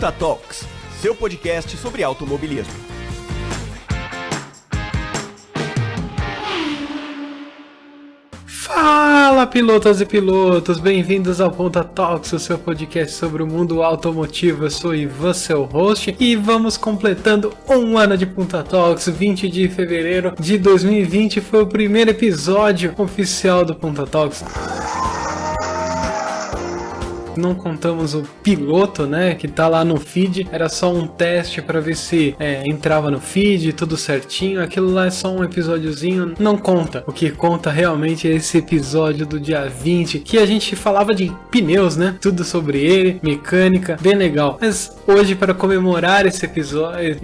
Punta Talks, seu podcast sobre automobilismo. Fala, pilotas e pilotos, bem-vindos ao Punta Talks, o seu podcast sobre o mundo automotivo. Eu sou Ivan, seu host, e vamos completando um ano de Punta Talks. 20 de fevereiro de 2020 foi o primeiro episódio oficial do Punta Talks. Não contamos o piloto, né, que tá lá no feed, era só um teste pra ver se entrava no feed, tudo certinho. Aquilo lá é só um episódiozinho, não conta. O que conta realmente é esse episódio do dia 20, que a gente falava de pneus, né, tudo sobre ele, mecânica, bem legal. Mas hoje, para comemorar esse episódio,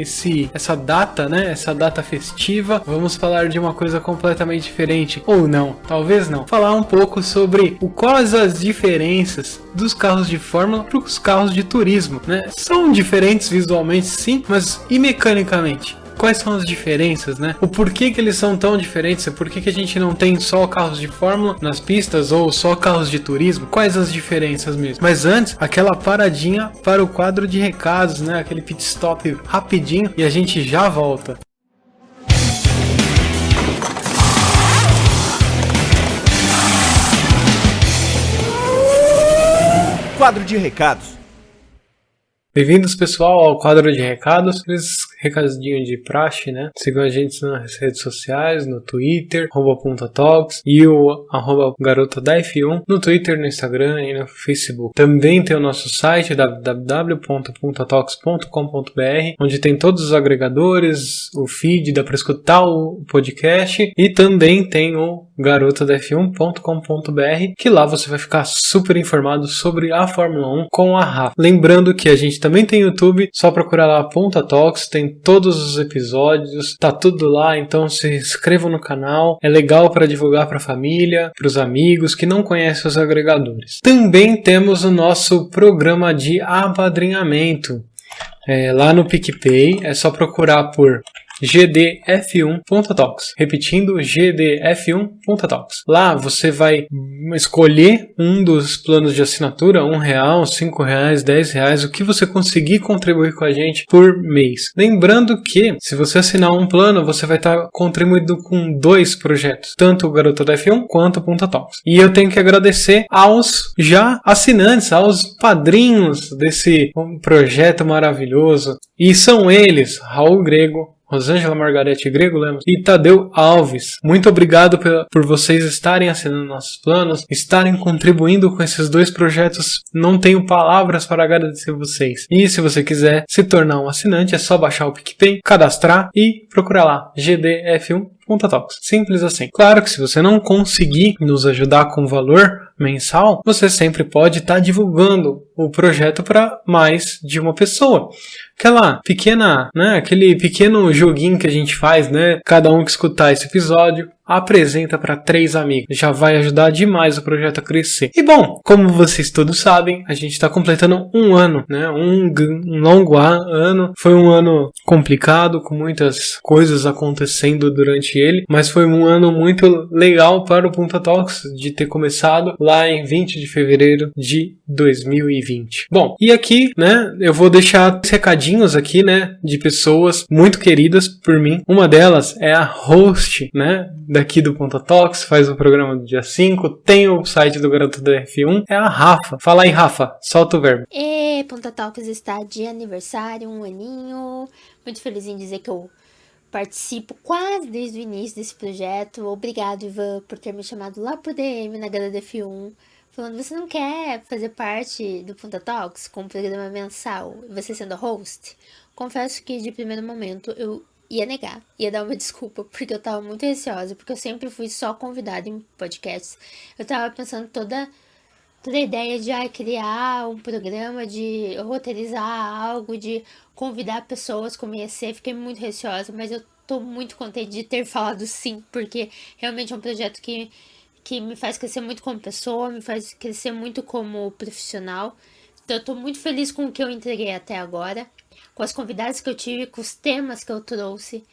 essa data, né, essa data festiva, vamos falar de uma coisa completamente diferente, ou não, talvez não. Falar um pouco sobre quais as diferenças dos carros de Fórmula para os carros de turismo, né? São diferentes visualmente, sim, mas e mecanicamente? Quais são as diferenças, né? O porquê que eles são tão diferentes? Por que a gente não tem só carros de Fórmula nas pistas ou só carros de turismo? Quais as diferenças mesmo? Mas antes, aquela paradinha para o quadro de recados, né? Aquele pit stop rapidinho e a gente já volta. Quadro de recados. Bem-vindos, pessoal, ao quadro de recados. Recadinho de praxe, né? Sigam a gente nas redes sociais, no Twitter, @puntatalks e o @garota da F1, no Twitter, no Instagram e no Facebook. Também tem o nosso site www.puntatalks.com.br, onde tem todos os agregadores, o feed, dá para escutar o podcast, e também tem o garotadaf1.com.br, que lá você vai ficar super informado sobre a Fórmula 1 com a Rafa. Lembrando que a gente também tem YouTube, só procurar lá Punta Talks, tem todos os episódios, tá tudo lá, então se inscrevam no canal, é legal para divulgar para a família, para os amigos que não conhecem os agregadores. Também temos o nosso programa de apadrinhamento, lá no PicPay, é só procurar por GDF1.talks, repetindo, GDF1.talks. Lá você vai escolher um dos planos de assinatura, R$1, R$5, R$10, o que você conseguir contribuir com a gente por mês. Lembrando que, se você assinar um plano, você vai estar contribuindo com 2 projetos, tanto o Garota da F1 quanto o Punta Talks. E eu tenho que agradecer aos já assinantes, aos padrinhos desse projeto maravilhoso. E são eles, Raul Grego, Rosângela Margarete Grego Lemos e Tadeu Alves. Muito obrigado por vocês estarem assinando nossos planos, estarem contribuindo com esses 2 projetos. Não tenho palavras para agradecer vocês. E se você quiser se tornar um assinante, é só baixar o PicPay, cadastrar e procurar lá GDF1.talks. Simples assim. Claro que se você não conseguir nos ajudar com valor mensal, você sempre pode estar divulgando o projeto para mais de uma pessoa. Aquela pequena, né, aquele pequeno joguinho que a gente faz, né? Cada um que escutar esse episódio apresenta para 3 amigos. Já vai ajudar demais o projeto a crescer. E bom, como vocês todos sabem, a gente está completando um ano, né? Um longo ano. Foi um ano complicado, com muitas coisas acontecendo durante ele, mas foi um ano muito legal para o Punta Talks de ter começado lá em 20 de fevereiro de 2020. Bom, e aqui, né, eu vou deixar recadinhos aqui, né, de pessoas muito queridas por mim. Uma delas é a host, né, daqui do Punta Talks, faz o programa do dia 5, tem o site do Garoto da F1, é a Rafa. Fala aí, Rafa, solta o verbo. Punta Talks está de aniversário, um aninho. Muito feliz em dizer que eu participo quase desde o início desse projeto. Obrigado, Ivan, por ter me chamado lá pro DM na Garota da F1, falando: você não quer fazer parte do Punta Talks com um programa mensal, você sendo host? Confesso que de primeiro momento eu ia negar, ia dar uma desculpa, porque eu tava muito receosa, porque eu sempre fui só convidada em podcasts. Eu tava pensando toda a ideia de criar um programa, de roteirizar algo, de convidar pessoas como ia ser. Fiquei muito receosa, mas eu tô muito contente de ter falado sim, porque realmente é um projeto que me faz crescer muito como pessoa, me faz crescer muito como profissional. Então eu tô muito feliz com o que eu entreguei até agora, com as convidadas que eu tive, com os temas que eu trouxe.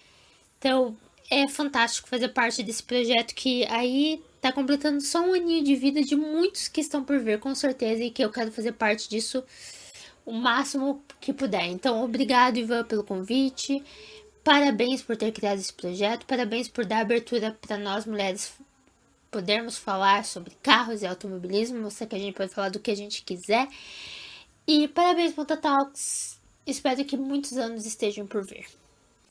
Então é fantástico fazer parte desse projeto que aí tá completando só um aninho de vida de muitos que estão por vir, com certeza, e que eu quero fazer parte disso o máximo que puder. Então, obrigado, Ivan, pelo convite. Parabéns por ter criado esse projeto. Parabéns por dar abertura para nós mulheres podermos falar sobre carros e automobilismo. Mostrar que a gente pode falar do que a gente quiser. E parabéns, Ponta Talks. Espero que muitos anos estejam por vir.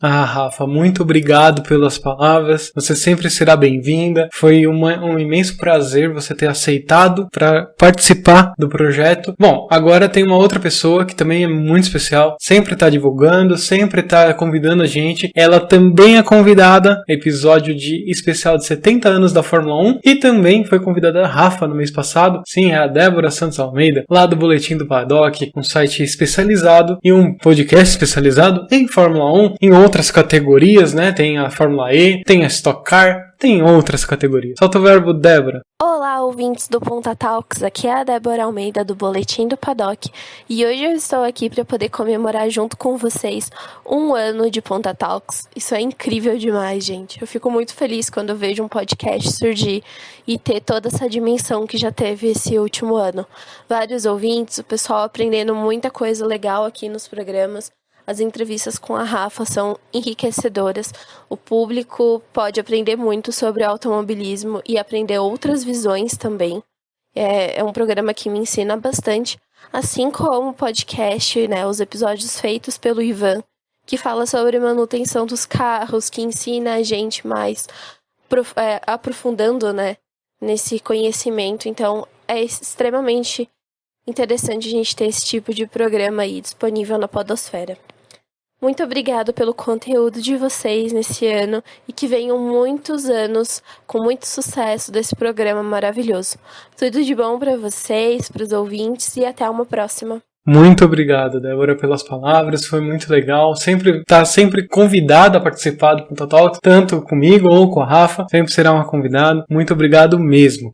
Ah, Rafa, muito obrigado pelas palavras. Você sempre será bem-vinda. Foi um imenso prazer você ter aceitado para participar do projeto. Bom, agora tem uma outra pessoa que também é muito especial. Sempre está divulgando, sempre está convidando a gente. Ela também é convidada, episódio de especial de 70 anos da Fórmula 1. E também foi convidada a Rafa no mês passado. Sim, é a Débora Santos Almeida, lá do Boletim do Paddock, um site especializado e um podcast especializado em Fórmula 1, em outras categorias, né? Tem a Fórmula E, tem a Stock Car, tem outras categorias. Solta o verbo, Débora. Olá, ouvintes do Ponta Talks, aqui é a Débora Almeida do Boletim do Paddock e hoje eu estou aqui para poder comemorar junto com vocês 1 ano de Ponta Talks. Isso é incrível demais, gente. Eu fico muito feliz quando eu vejo um podcast surgir e ter toda essa dimensão que já teve esse último ano. Vários ouvintes, o pessoal aprendendo muita coisa legal aqui nos programas. As entrevistas com a Rafa são enriquecedoras. O público pode aprender muito sobre automobilismo e aprender outras visões também. É um programa que me ensina bastante, assim como o podcast, né, os episódios feitos pelo Ivan, que fala sobre manutenção dos carros, que ensina a gente mais aprofundando, né, nesse conhecimento. Então, é extremamente interessante a gente ter esse tipo de programa aí disponível na podosfera. Muito obrigado pelo conteúdo de vocês nesse ano e que venham muitos anos com muito sucesso desse programa maravilhoso. Tudo de bom para vocês, para os ouvintes e até uma próxima. Muito obrigado, Débora, pelas palavras, foi muito legal. Tá sempre convidada a participar do Ponta Talks, tanto comigo ou com a Rafa, sempre será uma convidada. Muito obrigado mesmo.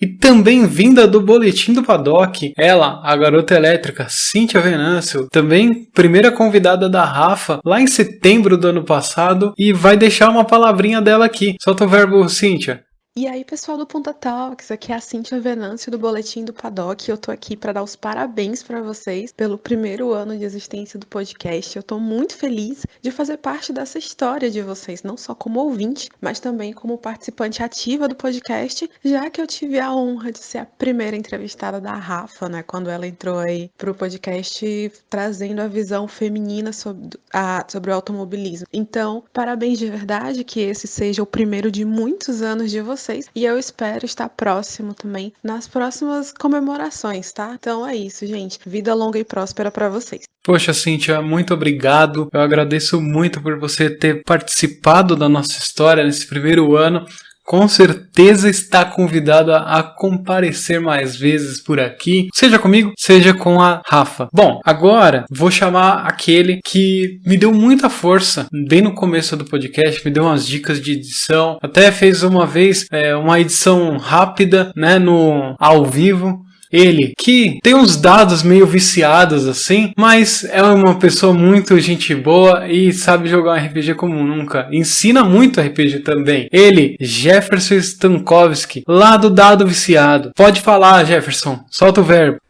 E também vinda do Boletim do Paddock, ela, a garota elétrica, Cíntia Venâncio, também primeira convidada da Rafa, lá em setembro do ano passado, e vai deixar uma palavrinha dela aqui. Solta o verbo, Cíntia. E aí, pessoal do Ponta Talks, aqui é a Cíntia Venâncio do Boletim do Paddock. Eu tô aqui para dar os parabéns para vocês pelo 1º ano de existência do podcast. Eu tô muito feliz de fazer parte dessa história de vocês, não só como ouvinte, mas também como participante ativa do podcast, já que eu tive a honra de ser a primeira entrevistada da Rafa, né, quando ela entrou aí pro podcast trazendo a visão feminina sobre o automobilismo. Então, parabéns de verdade, que esse seja o primeiro de muitos anos de vocês. E eu espero estar próximo também nas próximas comemorações, tá? Então é isso, gente. Vida longa e próspera para vocês. Poxa, Cíntia, muito obrigado. Eu agradeço muito por você ter participado da nossa história nesse 1º ano. Com certeza está convidada a comparecer mais vezes por aqui, seja comigo, seja com a Rafa. Bom, agora vou chamar aquele que me deu muita força bem no começo do podcast, me deu umas dicas de edição, até fez uma vez uma edição rápida, né, no ao vivo. Ele, que tem uns dados meio viciados assim, mas é uma pessoa muito gente boa e sabe jogar um RPG como nunca. Ensina muito RPG também. Ele, Jefferson Stankowski, lá do Dado Viciado. Pode falar, Jefferson. Solta o verbo.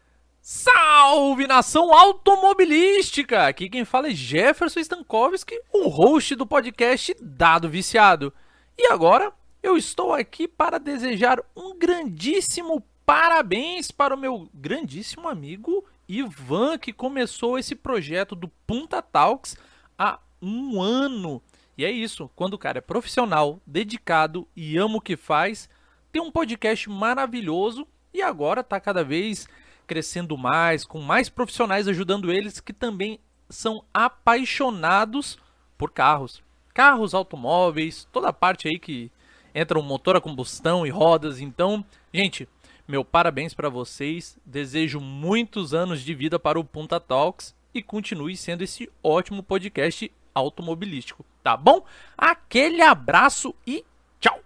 Salve, nação automobilística! Aqui quem fala é Jefferson Stankowski, o host do podcast Dado Viciado. E agora, eu estou aqui para desejar um grandíssimo parabéns para o meu grandíssimo amigo Ivan, que começou esse projeto do Ponta Talks há 1 ano. E é isso, quando o cara é profissional, dedicado e ama o que faz, tem um podcast maravilhoso e agora está cada vez crescendo mais, com mais profissionais ajudando eles que também são apaixonados por carros. Carros, automóveis, toda a parte aí que entra um motor a combustão e rodas. Então, gente, meu parabéns para vocês, desejo muitos anos de vida para o Ponta Talks e continue sendo esse ótimo podcast automobilístico, tá bom? Aquele abraço e tchau!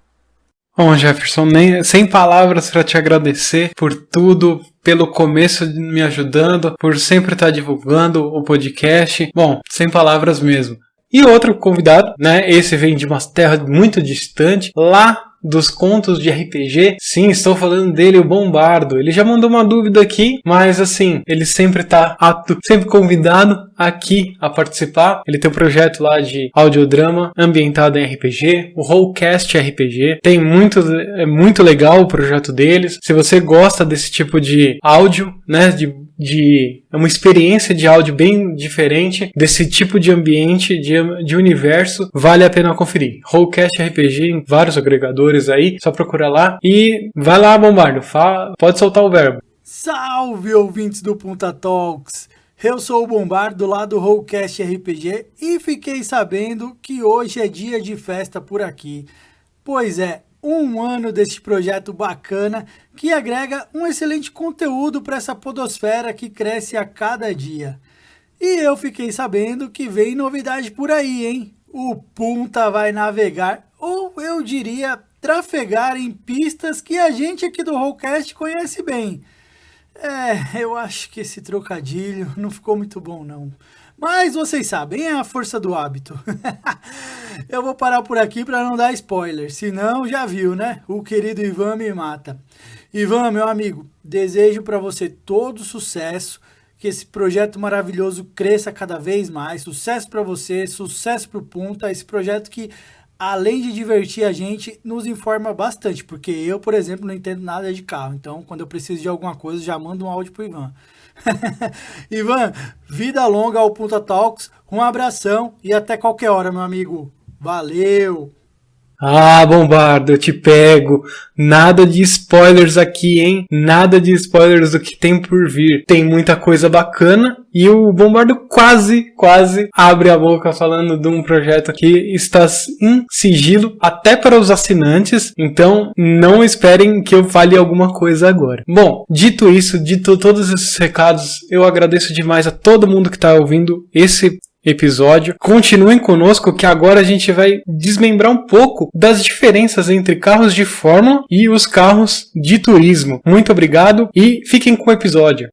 Bom, Jefferson, sem palavras para te agradecer por tudo, pelo começo me ajudando, por sempre estar divulgando o podcast. Bom, sem palavras mesmo. E outro convidado, né? Esse vem de uma terra muito distante, lá dos contos de RPG? Sim, estou falando dele, o Bombardo. Ele já mandou uma dúvida aqui, mas assim, ele sempre tá apto, sempre convidado aqui a participar. Ele tem um projeto lá de audiodrama ambientado em RPG, o Rollcast RPG. É muito legal o projeto deles. Se você gosta desse tipo de áudio, né, é uma experiência de áudio bem diferente, desse tipo de ambiente, de universo, vale a pena conferir. Rollcast RPG em vários agregadores aí, só procurar lá e vai lá, Bombardo, pode soltar o verbo. Salve, ouvintes do Punta Talks! Eu sou o Bombardo lá do Rollcast RPG e fiquei sabendo que hoje é dia de festa por aqui. Pois é, 1 ano deste projeto bacana que agrega um excelente conteúdo para essa podosfera que cresce a cada dia. E eu fiquei sabendo que vem novidade por aí, hein? O Punta vai navegar, ou eu diria trafegar em pistas que a gente aqui do Rollcast conhece bem. Eu acho que esse trocadilho não ficou muito bom não. Mas vocês sabem, é a força do hábito. Eu vou parar por aqui para não dar spoiler, senão já viu, né? O querido Ivan me mata. Ivan, meu amigo, desejo para você todo sucesso, que esse projeto maravilhoso cresça cada vez mais. Sucesso para você, sucesso para o Punta, esse projeto que, além de divertir a gente, nos informa bastante, porque eu, por exemplo, não entendo nada de carro, então quando eu preciso de alguma coisa, já mando um áudio pro Ivan. Ivan, vida longa ao Punta Talks, um abração e até qualquer hora, meu amigo. Valeu! Ah, Bombardo, eu te pego. Nada de spoilers aqui, hein? Nada de spoilers do que tem por vir. Tem muita coisa bacana e o Bombardo quase abre a boca falando de um projeto que está em sigilo até para os assinantes. Então, não esperem que eu fale alguma coisa agora. Bom, dito isso, dito todos esses recados, eu agradeço demais a todo mundo que está ouvindo esse episódio. Continuem conosco que agora a gente vai desmembrar um pouco das diferenças entre carros de Fórmula e os carros de turismo. Muito obrigado e fiquem com o episódio.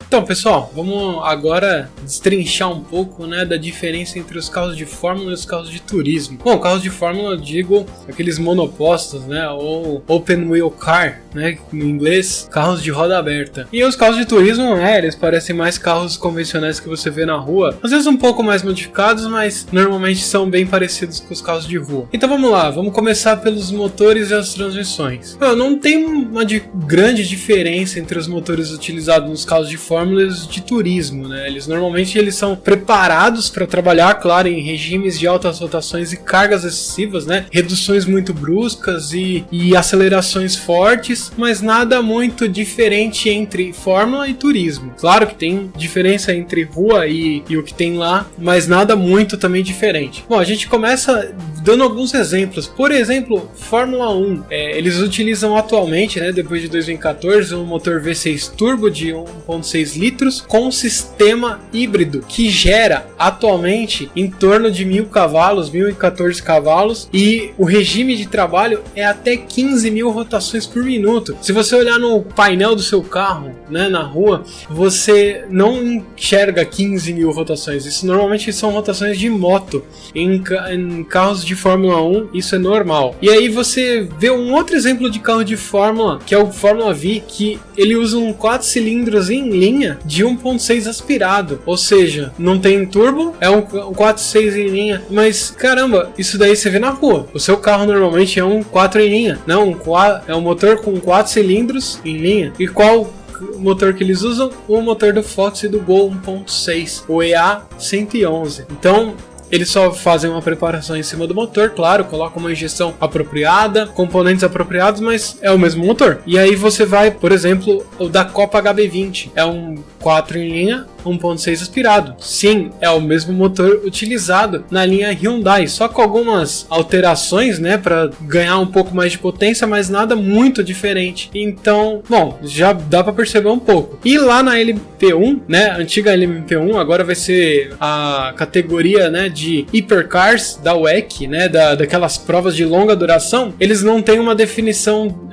Então, pessoal, vamos agora destrinchar um pouco, né, da diferença entre os carros de Fórmula e os carros de turismo. Bom, carros de Fórmula, eu digo aqueles monopostos, né, ou open wheel car, né, em inglês, carros de roda aberta. E os carros de turismo, eles parecem mais carros convencionais que você vê na rua, às vezes um pouco mais modificados, mas normalmente são bem parecidos com os carros de rua. Então vamos lá, vamos começar pelos motores e as transmissões. Não tem uma grande diferença entre os motores utilizados nos carros de Fórmula de turismo, né? Eles são preparados para trabalhar, claro, em regimes de altas rotações e cargas excessivas, né? Reduções muito bruscas e acelerações fortes, mas nada muito diferente entre Fórmula e turismo. Claro que tem diferença entre rua e o que tem lá, mas nada muito também diferente. Bom, a gente começa dando alguns exemplos. Por exemplo, Fórmula 1. Eles utilizam atualmente, né, depois de 2014, um motor V6 turbo de 1.6 litros com um sistema híbrido que gera atualmente em torno de 1.000 cavalos, 1.014 cavalos, e o regime de trabalho é até 15.000 rotações por minuto. Se você olhar no painel do seu carro, né, na rua, você não enxerga 15.000 rotações. Isso normalmente são rotações de moto. Em carros de Fórmula 1 isso é normal. E aí você vê um outro exemplo de carro de Fórmula, que é o Fórmula V, que ele usa um 4 cilindros em linha de 1.6 aspirado, ou seja, não tem turbo, é um 4.6 em linha, mas caramba, isso daí você vê na rua. O seu carro normalmente é um 4 em linha, não, é um motor com 4 cilindros em linha. E qual motor que eles usam? O motor do Fox e do Gol 1.6, o EA111. Então eles só fazem uma preparação em cima do motor, claro, colocam uma injeção apropriada, componentes apropriados, mas é o mesmo motor. E aí você vai, por exemplo, o da Copa HB20, é um 4 em linha, 1.6 aspirado. Sim, é o mesmo motor utilizado na linha Hyundai, só com algumas alterações, né, para ganhar um pouco mais de potência, mas nada muito diferente. Então, bom, já dá para perceber um pouco. E lá na LMP1, né, a antiga LMP1, agora vai ser a categoria, né, de hipercars da WEC, né, daquelas provas de longa duração, eles não têm uma definição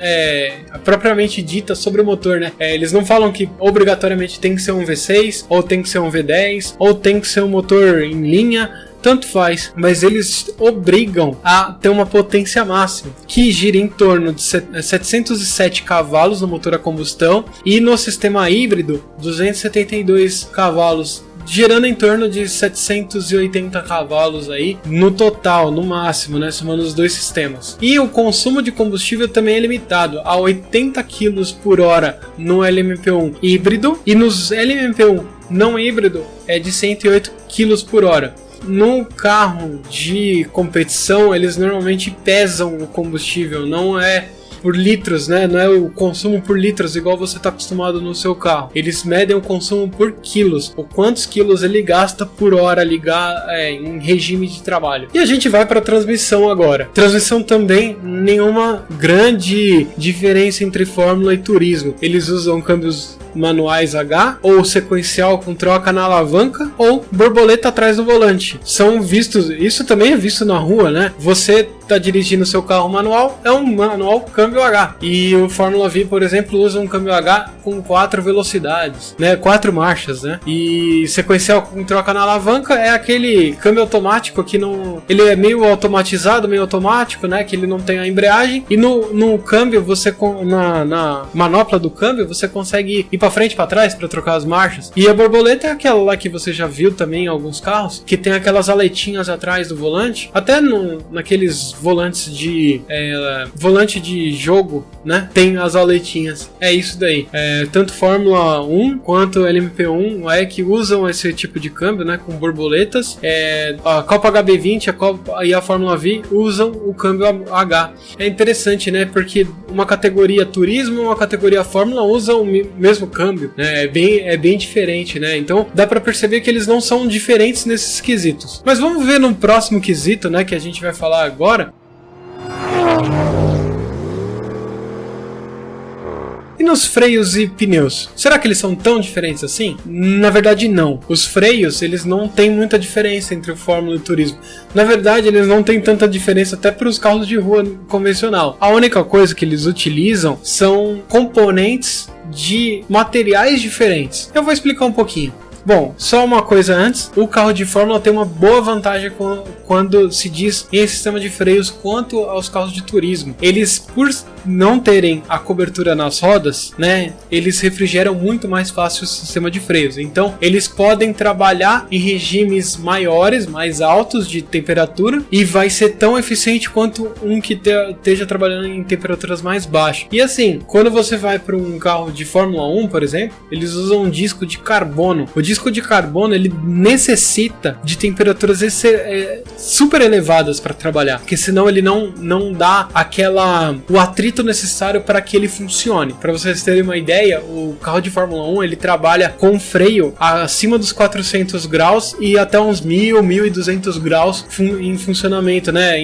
propriamente dita sobre o motor, né? Eles não falam que obrigatoriamente tem que ser um V6, ou tem que ser um V10, ou tem que ser um motor em linha. Tanto faz, mas eles obrigam a ter uma potência máxima, que gira em torno de 707 cavalos no motor a combustão, e no sistema híbrido, 272 cavalos, girando em torno de 780 cavalos aí no total, no máximo, né, somando os dois sistemas. E o consumo de combustível também é limitado a 80 km por hora no LMP1 híbrido, e nos LMP1 não híbrido é de 108 km por hora. No carro de competição, eles normalmente pesam o combustível, não é por litros, né? Não é o consumo por litros igual você está acostumado no seu carro. Eles medem o consumo por quilos, ou quantos quilos ele gasta por hora em regime de trabalho. E a gente vai para a transmissão agora. Transmissão também, nenhuma grande diferença entre Fórmula e Turismo. Eles usam câmbios manuais H, ou sequencial com troca na alavanca, ou borboleta atrás do volante. São vistos, isso também é visto na rua, né? Você tá dirigindo seu carro manual, é um manual câmbio H. E o Fórmula V, por exemplo, usa um câmbio H com 4 velocidades, né? 4 marchas, né? E sequencial com troca na alavanca é aquele câmbio automático que não... Ele é meio automatizado, meio automático, né? Que ele não tem a embreagem. E no câmbio, você na manopla do câmbio, você consegue ir para frente e para trás para trocar as marchas. E a borboleta é aquela lá que você já viu também em alguns carros, que tem aquelas aletinhas atrás do volante. Até naqueles volantes volante de jogo, né? Tem as aletinhas. É isso daí. Tanto Fórmula 1 quanto LMP1 que usam esse tipo de câmbio, né? Com borboletas. A Copa HB20 e a Fórmula V usam o câmbio H. É interessante, né? Porque uma categoria turismo e uma categoria Fórmula usam o mesmo câmbio, né? É bem diferente, né? Então dá pra perceber que eles não são diferentes nesses quesitos. Mas vamos ver no próximo quesito, né? Que a gente vai falar agora. E nos freios e pneus? Será que eles são tão diferentes assim? Na verdade não. Os freios, eles não têm muita diferença entre o Fórmula e o Turismo. Na verdade, eles não têm tanta diferença até para os carros de rua convencional. A única coisa que eles utilizam são componentes de materiais diferentes. Eu vou explicar um pouquinho. Bom, só uma coisa antes, o carro de Fórmula tem uma boa vantagem quando se diz em sistema de freios quanto aos carros de turismo. Eles, por não terem a cobertura nas rodas, né, eles refrigeram muito mais fácil o sistema de freios. Então, eles podem trabalhar em regimes maiores, mais altos de temperatura, e vai ser tão eficiente quanto um que esteja trabalhando em temperaturas mais baixas. E assim, quando você vai para um carro de Fórmula 1, por exemplo, eles usam um disco de carbono. O disco de carbono, ele necessita de temperaturas super elevadas para trabalhar, porque senão ele não dá o atrito necessário para que ele funcione. Para vocês terem uma ideia, o carro de Fórmula 1 ele trabalha com freio acima dos 400 graus e até uns 1.200 graus em funcionamento, né?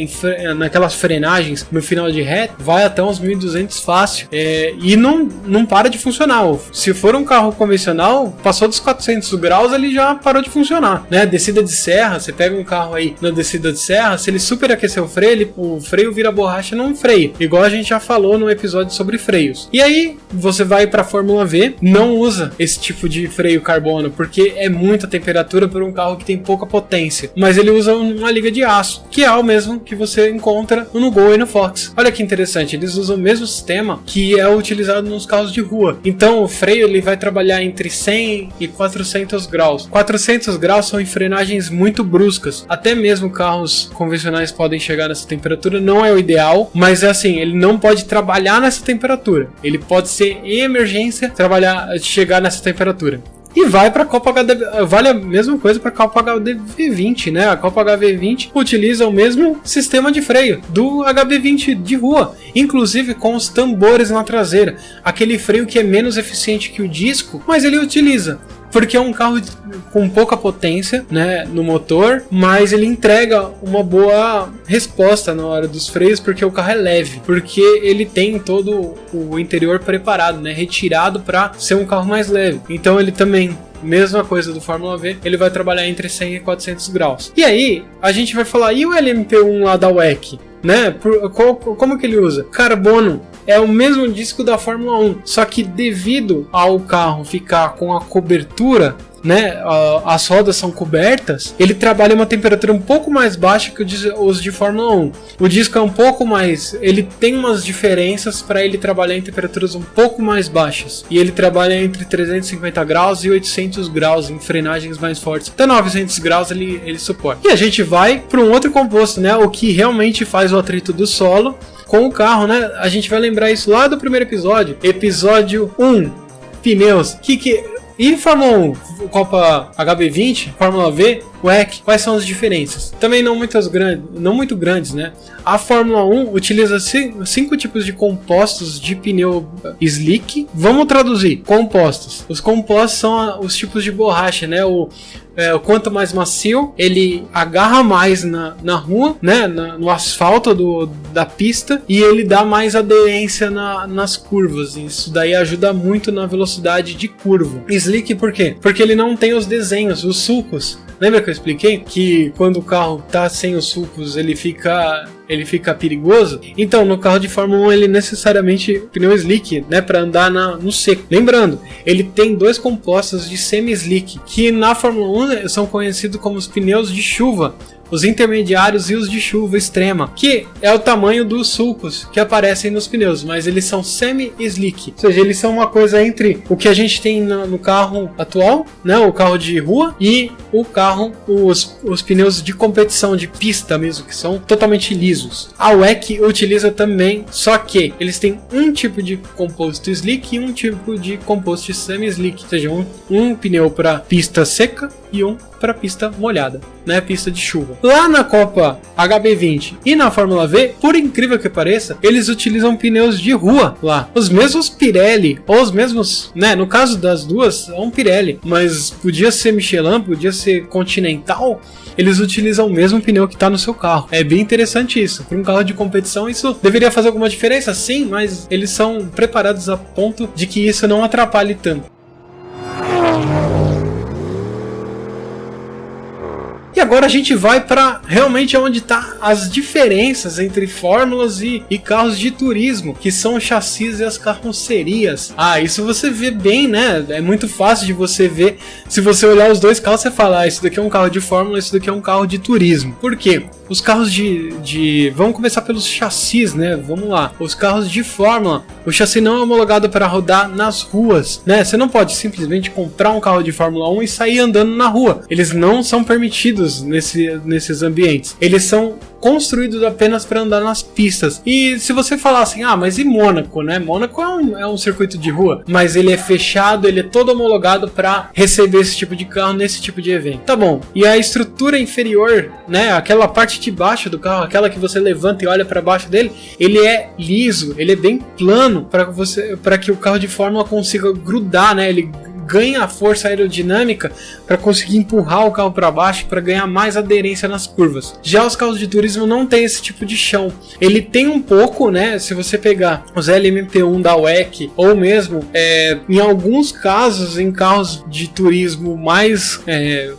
Naquelas frenagens no final de reta, vai até uns 1.200 fácil, e não para de funcionar. Se for um carro convencional, passou dos 400 graus, ele já parou de funcionar, né? Descida de serra, você pega um carro aí na descida de serra, se ele superaquecer o freio vira borracha num freio, igual a gente já falou no episódio sobre freios. E aí, você vai pra Fórmula V, não usa esse tipo de freio carbono, porque é muita temperatura para um carro que tem pouca potência, mas ele usa uma liga de aço, que é o mesmo que você encontra no Gol e no Fox. Olha que interessante, eles usam o mesmo sistema que é utilizado nos carros de rua. Então, o freio ele vai trabalhar entre 100 e 400 graus. 400 graus são em frenagens muito bruscas. Até mesmo carros convencionais podem chegar nessa temperatura. Não é o ideal, mas é assim, ele não pode trabalhar nessa temperatura. Ele pode ser em emergência chegar nessa temperatura. E vai para a Copa HB, vale a mesma coisa para a Copa HB20, né? A Copa HB20 utiliza o mesmo sistema de freio do HB20 de rua, inclusive com os tambores na traseira. Aquele freio que é menos eficiente que o disco, mas ele utiliza. Porque é um carro com pouca potência, né, no motor, mas ele entrega uma boa resposta na hora dos freios, porque o carro é leve, porque ele tem todo o interior preparado, né, retirado para ser um carro mais leve. Então ele também mesma coisa do Fórmula V, ele vai trabalhar entre 100 e 400 graus. E aí, a gente vai falar, e o LMP1 lá da WEC? Né? Como que ele usa? Carbono. É o mesmo disco da Fórmula 1, só que devido ao carro ficar com a cobertura, né, as rodas são cobertas, ele trabalha uma temperatura um pouco mais baixa que os de Fórmula 1. O disco é um pouco mais, ele tem umas diferenças para ele trabalhar em temperaturas um pouco mais baixas, e ele trabalha entre 350 graus e 800 graus em frenagens mais fortes, até 900 graus ele suporta. E a gente vai para um outro composto, né, o que realmente faz o atrito do solo com o carro, né? A gente vai lembrar isso lá do primeiro episódio 1, pneus. E Fórmula 1, Copa HB20, Fórmula V, WEC, quais são as diferenças? Também não muito grandes, né? A Fórmula 1 utiliza 5 tipos de compostos de pneu slick. Vamos traduzir, compostos. Os compostos são os tipos de borracha, né? O quanto mais macio, ele agarra mais na rua, né? No asfalto da pista, e ele dá mais aderência nas curvas. Isso daí ajuda muito na velocidade de curva. Slick por quê? Porque ele não tem os desenhos, os sulcos. Lembra que eu expliquei que quando o carro tá sem os sulcos ele fica perigoso? Então, no carro de Fórmula 1 ele necessariamente pneu slick, né, para andar no seco. Lembrando, ele tem 2 compostos de semi-slick, que na Fórmula 1 são conhecidos como os pneus de chuva, os intermediários e os de chuva extrema, que é o tamanho dos sulcos que aparecem nos pneus, mas eles são semi-slick, ou seja, eles são uma coisa entre o que a gente tem no carro atual, né, o carro de rua, e o carro, os pneus de competição, de pista mesmo, que são totalmente lisos. A WEC utiliza também, só que eles têm um tipo de composto slick e um tipo de composto semi-slick, ou seja, um pneu para pista seca e um para pista molhada, né, pista de chuva. Lá na Copa HB20 e na Fórmula V, por incrível que pareça, eles utilizam pneus de rua lá. Os mesmos Pirelli, ou os mesmos, né, no caso das duas, é um Pirelli, mas podia ser Michelin, podia ser Continental, eles utilizam o mesmo pneu que está no seu carro. É bem interessante isso. Para um carro de competição, isso deveria fazer alguma diferença? Sim, mas eles são preparados a ponto de que isso não atrapalhe tanto. E agora a gente vai para realmente onde tá as diferenças entre fórmulas e carros de turismo, que são os chassis e as carrocerias. Isso você vê bem, né? É muito fácil de você ver. Se você olhar os dois carros, você fala, esse daqui é um carro de fórmula, esse daqui é um carro de turismo. Por quê? Os carros vamos começar pelos chassis, né? Vamos lá. Os carros de fórmula, o chassi não é homologado para rodar nas ruas, né? Você não pode simplesmente comprar um carro de Fórmula 1 e sair andando na rua. Eles não são permitidos nesses ambientes. Eles são construídos apenas para andar nas pistas. E se você falar assim, mas e Mônaco, né? Mônaco é um circuito de rua, mas ele é fechado, ele é todo homologado para receber esse tipo de carro nesse tipo de evento. Tá bom. E a estrutura inferior, né? Aquela parte de baixo do carro, aquela que você levanta e olha para baixo dele, ele é liso, ele é bem plano para que o carro de fórmula consiga grudar, né? Ele ganha a força aerodinâmica para conseguir empurrar o carro para baixo, para ganhar mais aderência nas curvas. Já os carros de turismo não tem esse tipo de chão. Ele tem um pouco, né? Se você pegar os LMP1 da WEC, ou mesmo em alguns casos em carros de turismo mais,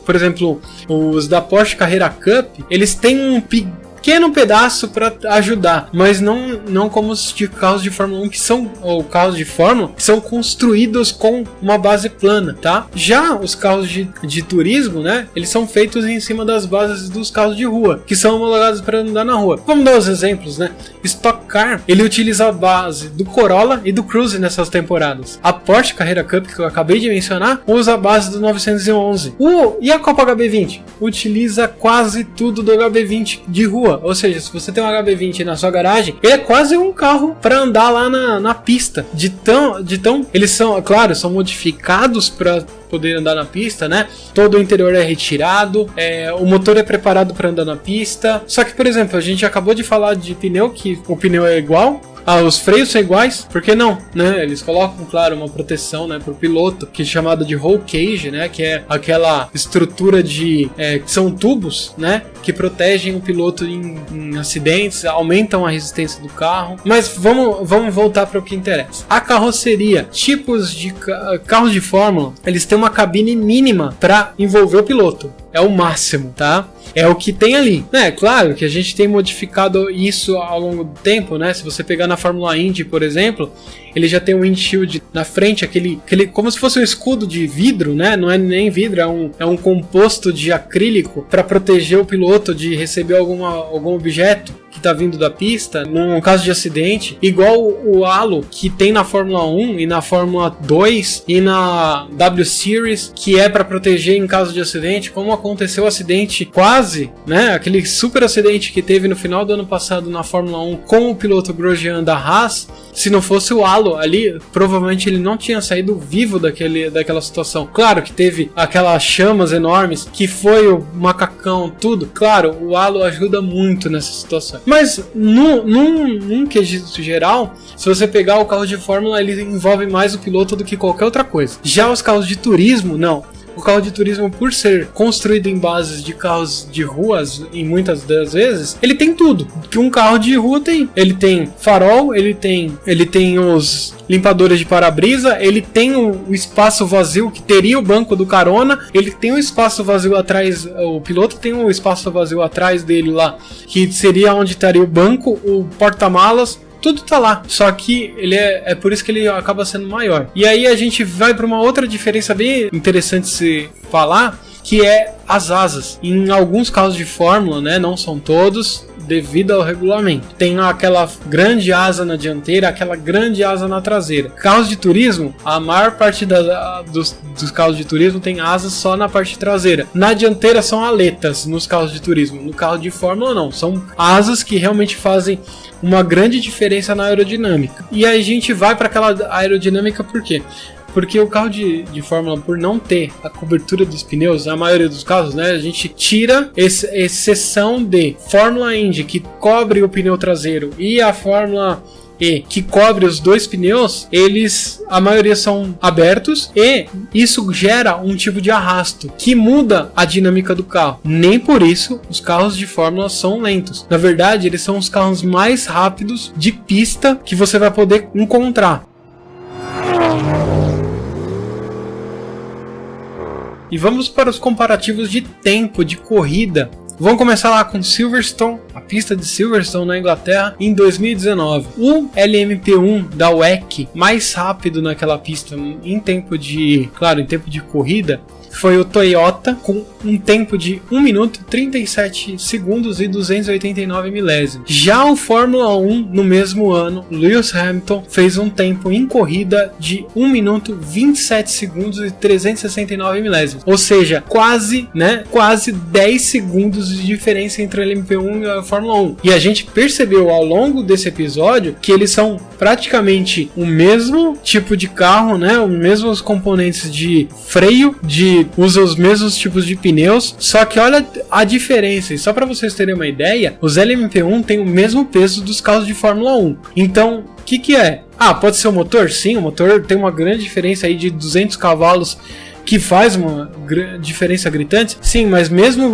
por exemplo, os da Porsche Carrera Cup, eles têm um pequeno pedaço para ajudar, mas não como os de carros de Fórmula 1 ou carros de Fórmula que são construídos com uma base plana, tá? Já os carros de turismo, né, eles são feitos em cima das bases dos carros de rua, que são homologados para andar na rua. Vamos dar os exemplos, né? Stock Car, ele utiliza a base do Corolla e do Cruze nessas temporadas. A Porsche Carrera Cup, que eu acabei de mencionar, usa a base do 911. E a Copa HB20? Utiliza quase tudo do HB20 de rua. Ou seja, se você tem um HB20 na sua garagem, ele é quase um carro para andar lá na pista. De tão eles são, claro, são modificados para poder andar na pista, né? Todo o interior é retirado, o motor é preparado para andar na pista. Só que, por exemplo, a gente acabou de falar de pneu, que o pneu é igual, os freios são iguais, por que não? Né? Eles colocam, claro, uma proteção, né, pro piloto, que é chamada de roll cage, né, que é aquela estrutura de que são tubos, né, que protegem o piloto em acidentes, aumentam a resistência do carro. Mas vamos voltar para o que interessa. A carroceria, tipos de carros de Fórmula, eles têm uma cabine mínima para envolver o piloto. É o máximo, tá? É o que tem ali. É claro que a gente tem modificado isso ao longo do tempo, né? Se você pegar na Fórmula Indy, por exemplo, ele já tem um windshield na frente, aquele como se fosse um escudo de vidro, né? Não é nem vidro, é um composto de acrílico para proteger o piloto de receber algum objeto que está vindo da pista, num caso de acidente, igual o halo que tem na Fórmula 1 e na Fórmula 2 e na W Series, que é para proteger em caso de acidente, como aconteceu o acidente quase, né? Aquele super acidente que teve no final do ano passado na Fórmula 1 com o piloto Grosjean da Haas. Se não fosse o halo ali, provavelmente ele não tinha saído vivo daquela situação. Claro que teve aquelas chamas enormes, que foi o macacão, tudo. Claro, o halo ajuda muito nessa situação. Mas, num quesito geral, se você pegar o carro de Fórmula, ele envolve mais o piloto do que qualquer outra coisa. Já os carros de turismo, não. O carro de turismo, por ser construído em bases de carros de ruas, em muitas das vezes, ele tem tudo que um carro de rua tem. Ele tem farol, ele tem os limpadores de para-brisa, ele tem o espaço vazio que teria o banco do carona, ele tem um espaço vazio atrás, o piloto tem um espaço vazio atrás dele lá, que seria onde estaria o banco, o porta-malas. Tudo tá lá, só que ele é por isso que ele acaba sendo maior. E aí a gente vai para uma outra diferença bem interessante se falar, que é as asas. Em alguns carros de Fórmula, né, não são todos, devido ao regulamento. Tem aquela grande asa na dianteira, aquela grande asa na traseira. Carros de turismo, a maior parte dos carros de turismo tem asas só na parte traseira. Na dianteira são aletas nos carros de turismo. No carro de Fórmula não, são asas que realmente fazem uma grande diferença na aerodinâmica. E aí a gente vai para aquela aerodinâmica por quê? Porque o carro de Fórmula, por não ter a cobertura dos pneus, na maioria dos casos, né, a gente tira exceção de Fórmula Indy, que cobre o pneu traseiro, e a Fórmula E, que cobre os dois pneus, a maioria são abertos, e isso gera um tipo de arrasto que muda a dinâmica do carro. Nem por isso os carros de Fórmula são lentos. Na verdade, eles são os carros mais rápidos de pista que você vai poder encontrar. E vamos para os comparativos de tempo de corrida. Vamos começar lá com Silverstone, a pista de Silverstone na Inglaterra, em 2019. O LMP1 da WEC mais rápido naquela pista em tempo de corrida foi o Toyota, com um tempo de 1 minuto, 37 segundos e 289 milésimos. Já o Fórmula 1, no mesmo ano, Lewis Hamilton fez um tempo em corrida de 1 minuto, 27 segundos e 369 milésimos. Ou seja, quase 10 segundos de diferença entre o LMP1 e a Fórmula 1. E a gente percebeu ao longo desse episódio que eles são praticamente o mesmo tipo de carro, né? Os mesmos componentes de freio, usa os mesmos tipos de pneus, só que olha a diferença. E só para vocês terem uma ideia, os LMP1 têm o mesmo peso dos carros de Fórmula 1. Então, o que é? Pode ser o motor? Sim, o motor tem uma grande diferença aí de 200 cavalos, que faz uma diferença gritante. Sim, mas mesmo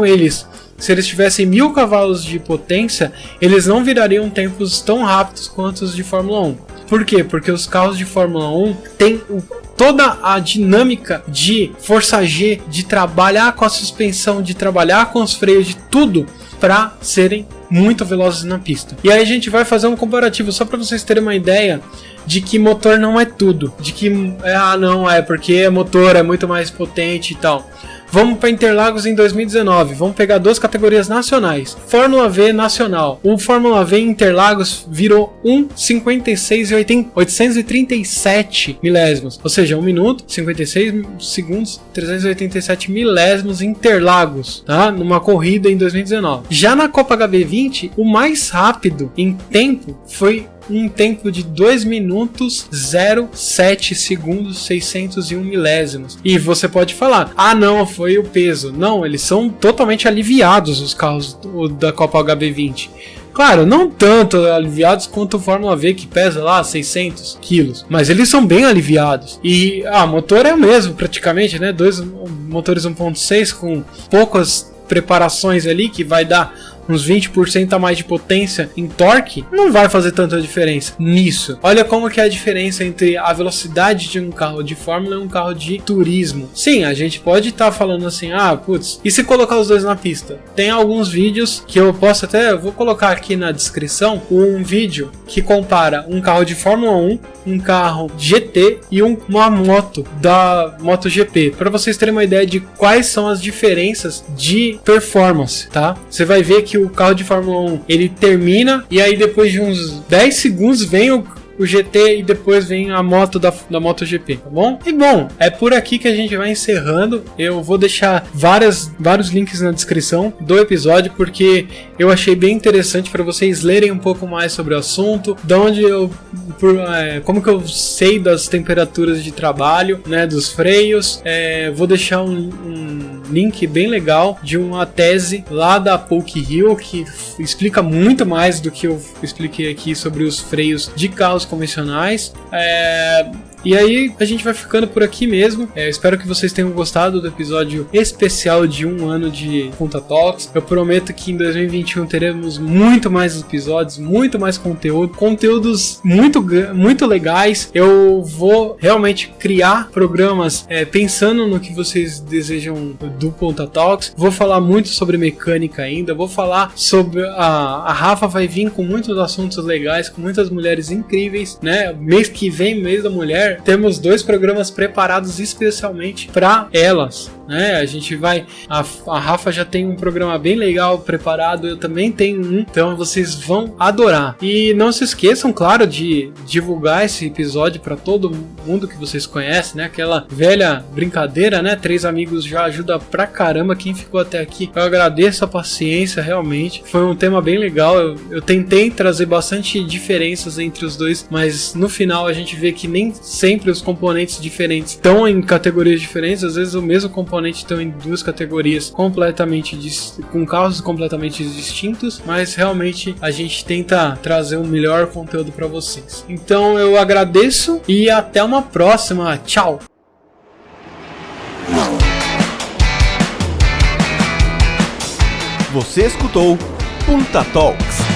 se eles tivessem 1000 cavalos de potência, eles não virariam tempos tão rápidos quanto os de Fórmula 1. Por quê? Porque os carros de Fórmula 1 têm toda a dinâmica de força G, de trabalhar com a suspensão, de trabalhar com os freios, de tudo para serem muito velozes na pista. E aí a gente vai fazer um comparativo só para vocês terem uma ideia de que motor não é tudo, de que não é porque motor é muito mais potente e tal. Vamos para Interlagos em 2019. Vamos pegar duas categorias nacionais. Fórmula V nacional. O Fórmula V em Interlagos virou 1,56 e 837 milésimos. Ou seja, 1 minuto, 56 segundos, 387 milésimos em Interlagos, tá? Numa corrida em 2019. Já na Copa HB20, o mais rápido em tempo foi um tempo de 2 minutos 07 segundos 601 milésimos. E você pode falar, não, foi o peso. Não, eles são totalmente aliviados, os carros da Copa HB20. Claro, não tanto aliviados quanto o Fórmula V, que pesa lá 600 quilos, mas eles são bem aliviados. E o motor é o mesmo praticamente, né? 2 motores 1.6 com poucas preparações ali, que vai dar uns 20% a mais de potência em torque, não vai fazer tanta diferença nisso. Olha como que é a diferença entre a velocidade de um carro de Fórmula e um carro de turismo. Sim, a gente pode estar falando assim, e se colocar os dois na pista? Tem alguns vídeos que eu vou colocar aqui na descrição, um vídeo que compara um carro de Fórmula 1, um carro GT e uma moto da MotoGP, para vocês terem uma ideia de quais são as diferenças de performance, tá? Você vai ver que o carro de Fórmula 1 ele termina e aí depois de uns 10 segundos vem o GT e depois vem a moto da MotoGP, tá bom? E bom, é por aqui que a gente vai encerrando. Eu vou deixar vários links na descrição do episódio, porque eu achei bem interessante para vocês lerem um pouco mais sobre o assunto, como que eu sei das temperaturas de trabalho, né, dos freios. Vou deixar um link bem legal de uma tese lá da PUC-Rio que explica muito mais do que eu expliquei aqui sobre os freios de carros convencionais. E aí a gente vai ficando por aqui mesmo. Espero que vocês tenham gostado do episódio especial de 1 ano de Punta Talks. Eu prometo que em 2021 teremos muito mais episódios, muito mais conteúdos muito legais. Eu vou realmente criar programas pensando no que vocês desejam do Punta Talks. Vou falar muito sobre mecânica ainda. Vou falar sobre a Rafa vai vir com muitos assuntos legais, com muitas mulheres incríveis, né? Mês que vem, mês da mulher, temos 2 programas preparados especialmente para elas, né? A gente vai... A Rafa já tem um programa bem legal preparado, eu também tenho um, então vocês vão adorar. E não se esqueçam, claro, de divulgar esse episódio para todo mundo que vocês conhecem, né? Aquela velha brincadeira, né? 3 amigos já ajuda pra caramba. Quem ficou até aqui, eu agradeço a paciência, realmente. Foi um tema bem legal. Eu tentei trazer bastante diferenças entre os dois, mas no final a gente vê que nem sempre os componentes diferentes estão em categorias diferentes. Às vezes o mesmo componente estão em 2 categorias com carros completamente distintos, mas realmente a gente tenta trazer um melhor conteúdo para vocês. Então eu agradeço e até uma próxima. Tchau! Você escutou Punta Talks.